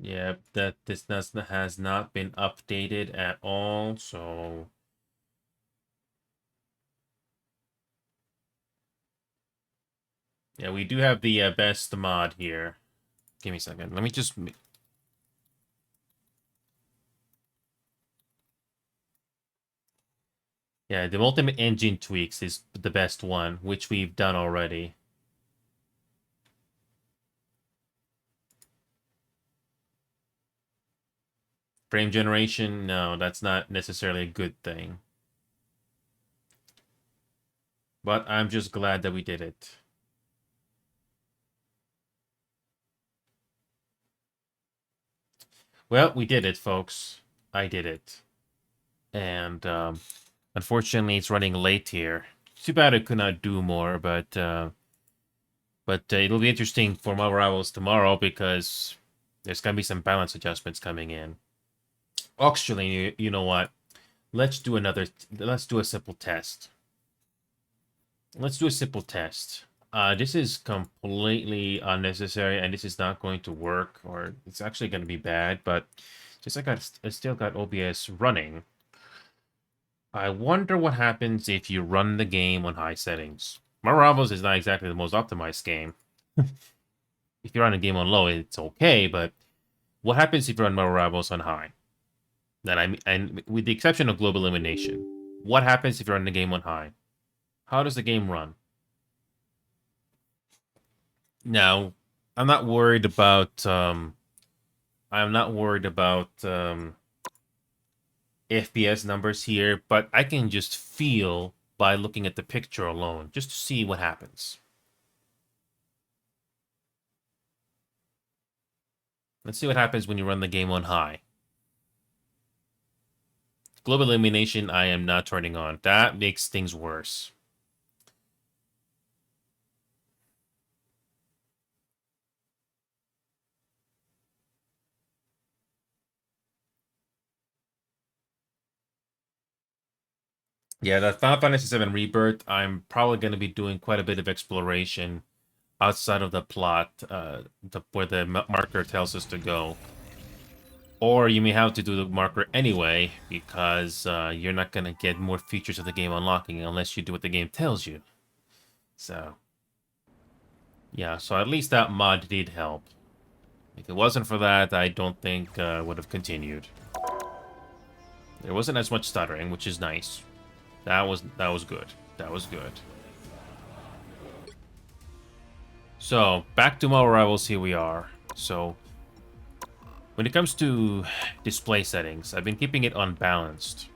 Yeah, that this has not been updated at all, so yeah, we do have the best mod here. Give me a second. Let me just yeah, the Ultimate Engine Tweaks is the best one, which we've done already. Frame generation, no, that's not necessarily a good thing. But I'm just glad that we did it. Well, we did it, folks. I did it. And unfortunately, it's running late here. Too bad I could not do more, but it'll be interesting for Marvel Rivals tomorrow because there's gonna be some balance adjustments coming in. Actually, you know what? Let's do a simple test. Let's do a simple test. This is completely unnecessary, and this is not going to work, or it's actually going to be bad, but just I still got OBS running. I wonder what happens if you run the game on high settings. Marvel Rivals is not exactly the most optimized game. If you run a game on low, it's okay, but what happens if you run Marvel Rivals on high? And with the exception of global elimination, what happens if you run the game on high? How does the game run? Now, I'm not worried about FPS numbers here, but I can just feel by looking at the picture alone, just to see what happens. Let's see what happens when you run the game on high. Global illumination, I am not turning on. That makes things worse. Yeah, the Final Fantasy VII Rebirth, I'm probably going to be doing quite a bit of exploration outside of the plot, where the marker tells us to go. Or you may have to do the marker anyway, because you're not going to get more features of the game unlocking unless you do what the game tells you. So, yeah, so at least that mod did help. If it wasn't for that, I don't think I would have continued. There wasn't as much stuttering, which is nice. That was good. That was good. So, back to my rivals, here we are. So, when it comes to display settings, I've been keeping it unbalanced.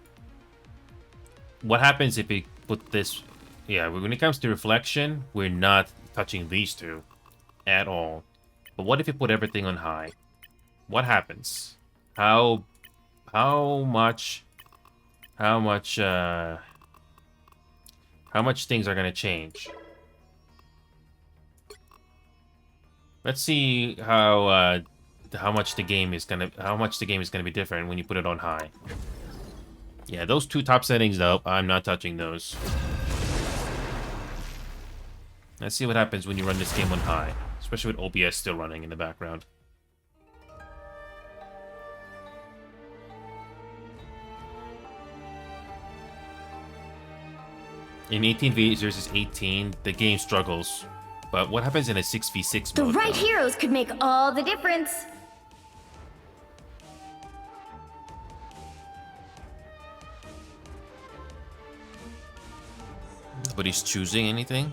What happens if we put this... Yeah, when it comes to reflection, we're not touching these two at all. But what if you put everything on high? What happens? How much things are gonna change? Let's see how much the game is gonna be different when you put it on high. Yeah, those two top settings though, I'm not touching those. Let's see what happens when you run this game on high, especially with OBS still running in the background. In 18v versus 18, the game struggles. But what happens in a 6v6 mode? The right though? heroes could make all the difference. Nobody's choosing anything?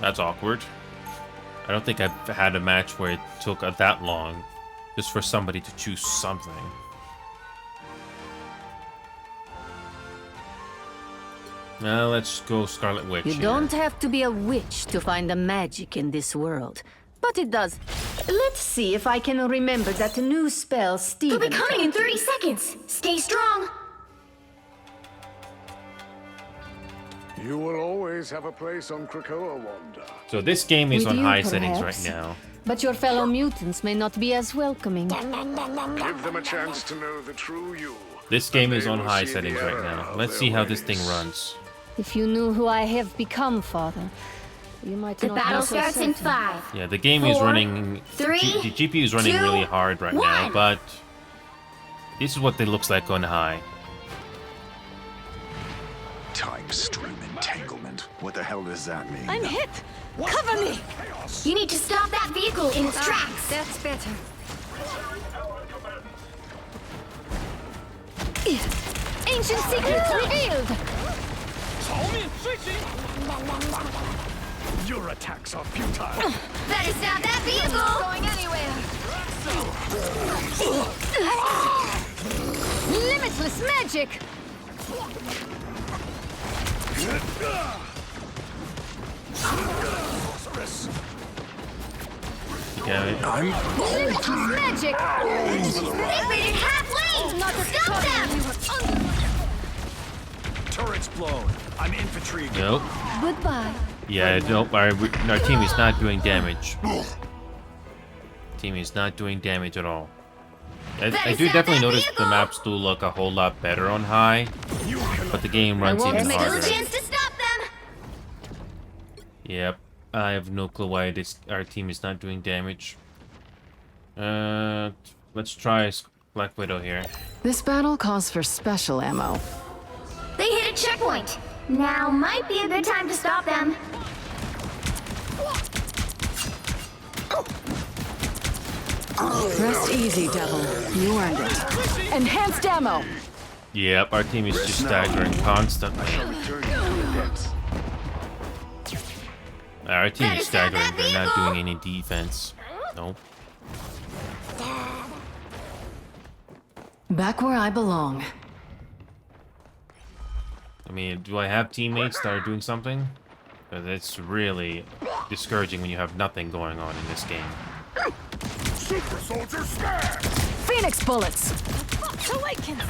That's awkward. I don't think I've had a match where it took that long just for somebody to choose something. Now let's go Scarlet Witch. You here. don't have to be a witch to find the magic in this world. But it does. Let's see if I can remember that new spell Steven... They'll be coming in 30 seconds. Stay strong. You will always have a place on Krakoa, Wanda. So this game is With on you, high settings perhaps. right now. But your fellow mutants may not be as welcoming. Give them a chance to know the true you. This game is They on will high see settings the right error now. of Let's their see how this thing ways. runs. If you knew who I have become, Father, you might The not battle be so starts in certain. 5. Yeah, the game is 4, running... 3, the GPU is running 2, really hard right now, 1. but... This is what it looks like on high. Time stream entanglement. What the hell does that mean? I'm hit. Cover me. You need to stop that vehicle in its tracks. That's better. Ancient secrets revealed. Your attacks are futile. Better stop that vehicle. Going anywhere. Limitless magic! Yeah, Limitless magic! They've made it halfway. Not Stop them. Turret's blown. I'm infantry again. nope. Goodbye. Yeah, nope. Our team is not doing damage. Team is not doing damage at all. I do definitely notice the maps do look a whole lot better on high, but the game runs even Still a harder. chance to stop them. Yep, I have no clue why our team is not doing damage. Let's try Black Widow here. This battle calls for special ammo. They hit a checkpoint. Now might be a good time to stop them. Rest easy, devil. You earned it. Enhanced ammo. Yep, our team is just staggering constantly. Our team is staggering. They're not doing any defense. Nope. Back where I belong. I mean, do I have teammates that are doing something? Because it's really discouraging when you have nothing going on in this game. Super soldier smash! Phoenix bullets. Fox awakens!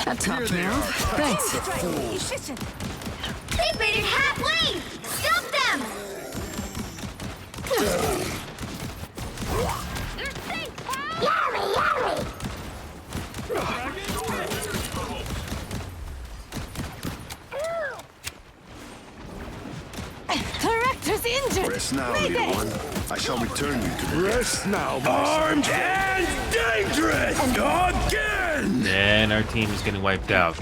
That topped me off. Thanks. They've made it halfway! Stop them! Yummy, yummy! Director's injured. Rest now, little one. I shall return you to the Rest now, armed and dangerous! Again! And our team is getting wiped out.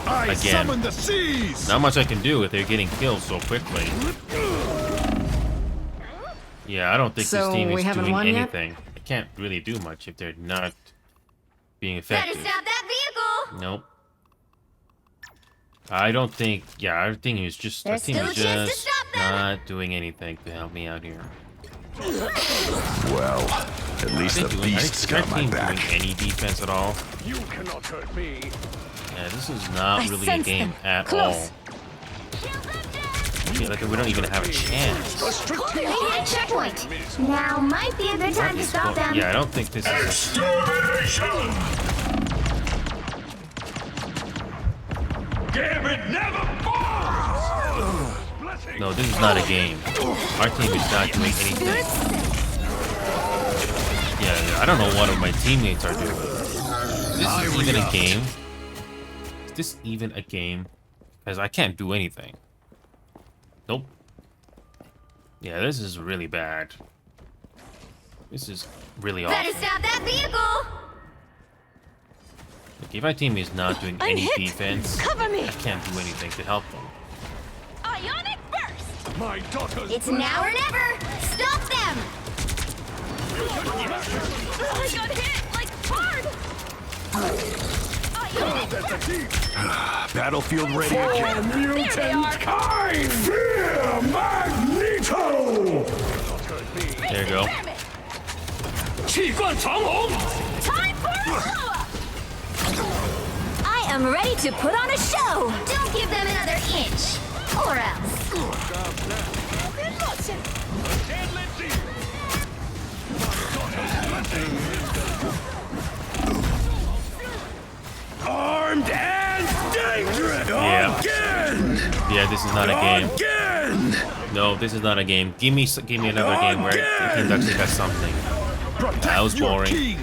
I Again. summon the seas! Not much I can do if they're getting killed so quickly. Yeah, I don't think So this team we is haven't doing won yet? anything. I can't really do much if they're not being Better effective. stop that vehicle! Nope. I don't think. Yeah, our team is just. Our There's team still is a chance to just stop them. not doing anything to help me out here. Well, at least the beasts got my back. Doing any defense at all? You cannot hurt me. Yeah, this is not I really a sense game them. at Close. all. I feel like we don't even have a chance. They hit a checkpoint. Now might be a good time to stop them. Yeah, I don't think this is. Gambit never falls! No, this is not a game. Our team is not doing anything. Yeah, I don't know what my teammates are doing. Is this even a game? Is this even a game? Because I can't do anything. Nope. Yeah, this is really bad. This is really Better awful. stop that vehicle! Like, if my team is not doing I'm any hit. defense, Cover me. I can't do anything to help them. Ionic burst! My daughter's It's now or never! Stop them! I got hit like hard! Ionic burst! Battlefield ready again. There they are! Kind! Fear Magneto! There you go. Time for I am ready to put on a show! Don't give them another inch! Or else. Armed and dangerous! Yeah. Again! Yeah, this is not a game. Again! No, this is not a game. Give me another game where the team actually does something. That was boring.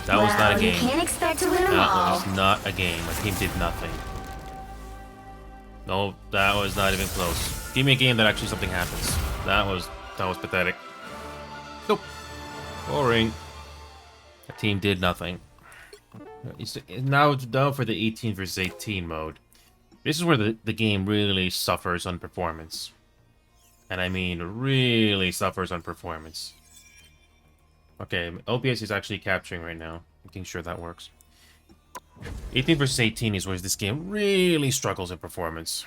That was not a You game. can't expect to win them That all. was not a game. My team did nothing. No, that was not even close. Give me a game that actually something happens. That was pathetic. Nope. Boring. The team did nothing. Now for the 18 versus 18 mode. This is where the game really suffers on performance. And I mean really suffers on performance. Okay, OBS is actually capturing right now. Making sure that works. 18 versus 18 is where this game really struggles in performance.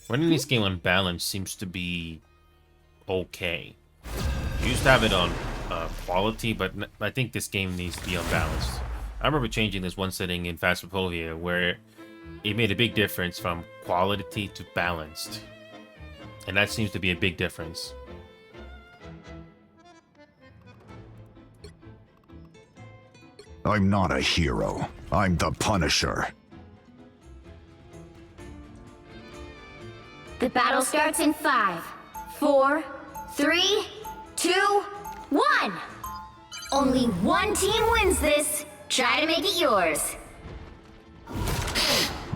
Running this game on balance seems to be okay. You used to have it on quality, but I think this game needs to be unbalanced. I remember changing this one setting in Phasmophobia where it made a big difference from quality to balanced. And that seems to be a big difference. I'm not a hero. I'm the Punisher. The battle starts in 5, 4, 3, 2, 1! Only one team wins this. Try to make it yours.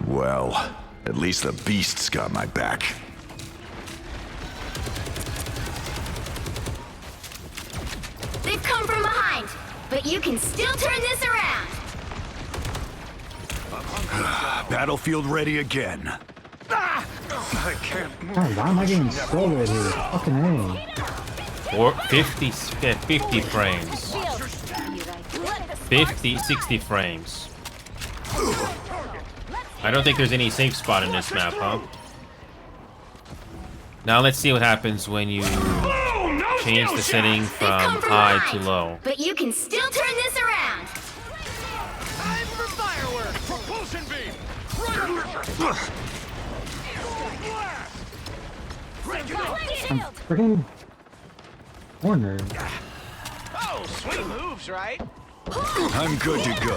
Well, at least the beasts got my back. They've come from behind, but you can still turn this around. Battlefield ready again. I can't move. God, why am I getting slower here? Fucking A. Or 50 frames. 50, 60 frames. I don't think there's any safe spot in this map, huh? Now let's see what happens when you change the setting from high to low. But you can still turn this around. Time for fireworks! Propulsion beam! I'm freaking cornered. Oh, sweet moves, right? I'm good to go.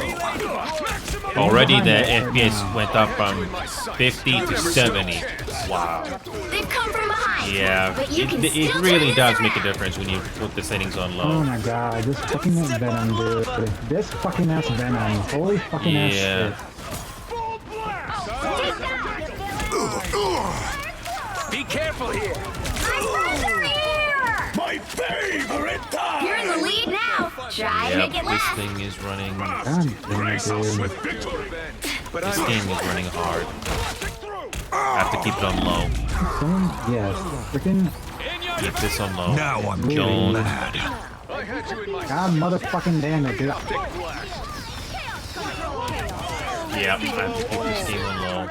Already the FPS went up from 50 to 70. Wow. They've come from behind. Yeah, But you can it still really turn does this make a around. difference when you put the settings on Oh low. my god, this fucking Venom, dude. This fucking ass Venom. Holy fucking ass Yeah. shit. Be careful here. My favorite time! You're in the lead now. Try to Yep, make it this last. thing is running. God damn it, dude. This game is running hard. I have to keep it on low. Yes, freaking. Keep this on low. Now I'm Jones. mad. God motherfucking damn it, dude. Yep, I have to keep this game on low.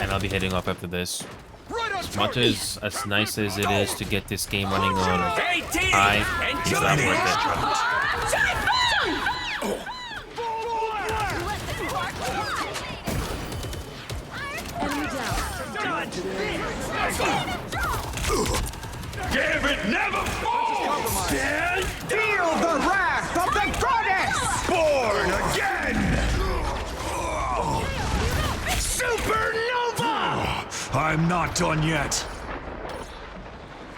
And I'll be heading off after this. As much as nice as it is to get this game running on high, it's not worth Give it never falls! Stand Feel the wrath of the goddess! born again! Supernova! I'm not done yet.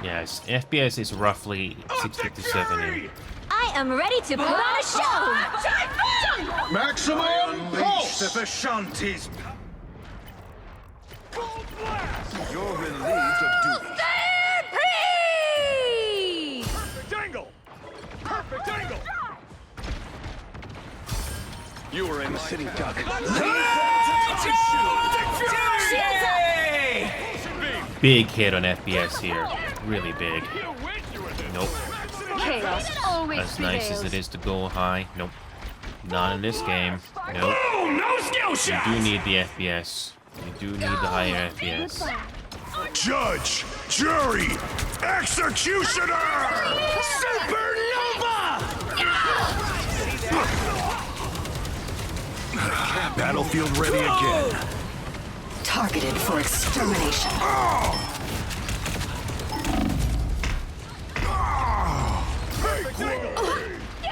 Yes, FPS is roughly 60 to 70. I am ready to put on a show. Maximum pulse! The Vishanti's. You're relieved of duty. Perfect angle! Perfect angle! You were in the city duck. Big hit on FPS here. Really big. Nope. Chaos always As nice as it is to go high, nope. Not in this game. Nope. No skill You shot! do need the FPS. You do need the higher FPS. Judge, jury, executioner! Supernova! Battlefield ready again. targeted for extermination.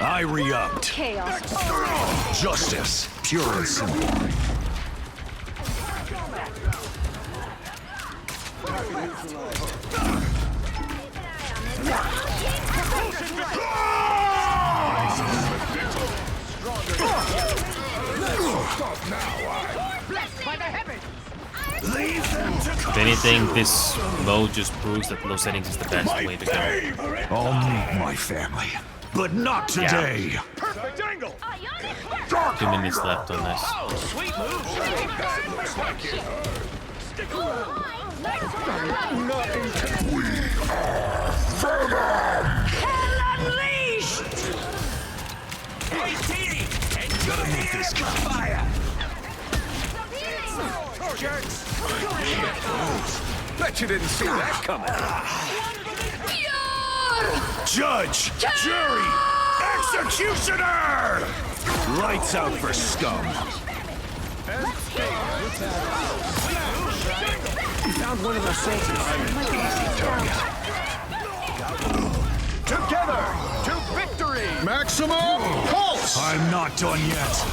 I re-upped. Chaos. Justice, pure and simple. If anything, this low just proves that low settings is the best way to go. I'll meet my family, but not today. Perfect angle. 2 minutes left on this. Sweet move. That looks like it hurt. Hell unleashed! AT! And Gotta make this count. fire! Bet you didn't see that coming. Judge, jury, executioner! Lights out for scum. We found one of the soldiers. Together to victory. Maximum pulse! I'm not done yet.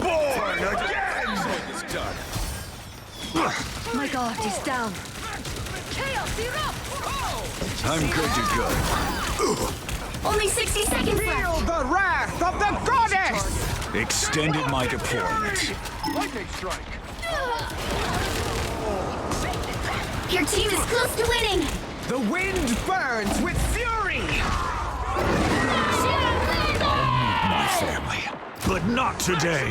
Born again! My guard is down. Chaos erupt. I'm good to go. Only 60 seconds left. Feel the wrath of the goddess. Extended my deployment. Lightning strike. Your team is close to winning. The wind burns with fury. My family, but not today.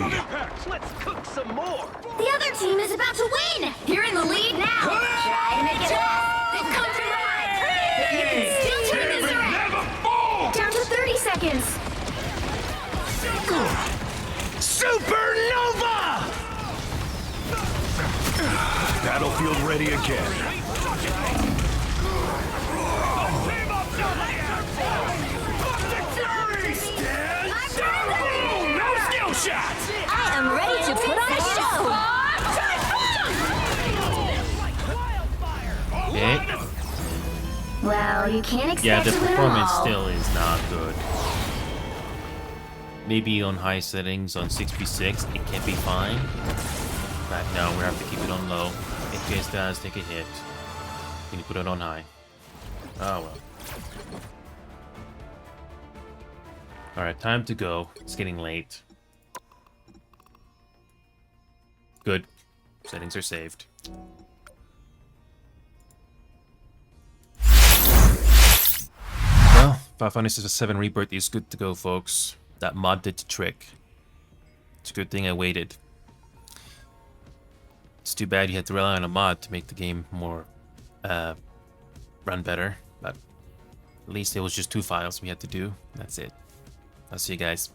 Let's cook some more. The other team is about to win. You're in the lead now. Try to make it last. They've come from behind. But you can still turn this around. Down to 30 seconds. Supernova! Battlefield ready again. you can't expect Yeah, the to win 'em performance all. still is not good. Maybe on high settings on 6v6 it can be fine. But no, we have to keep it on low. In case it does take a hit, can you put it on high? Oh well. Alright, time to go. It's getting late. Good. Settings are saved. Well, Final Fantasy VII Rebirth is good to go, folks. That mod did the trick. It's a good thing I waited. It's too bad you had to rely on a mod to make the game more run better, but at least it was just 2 files we had to do. That's it. I'll see you guys.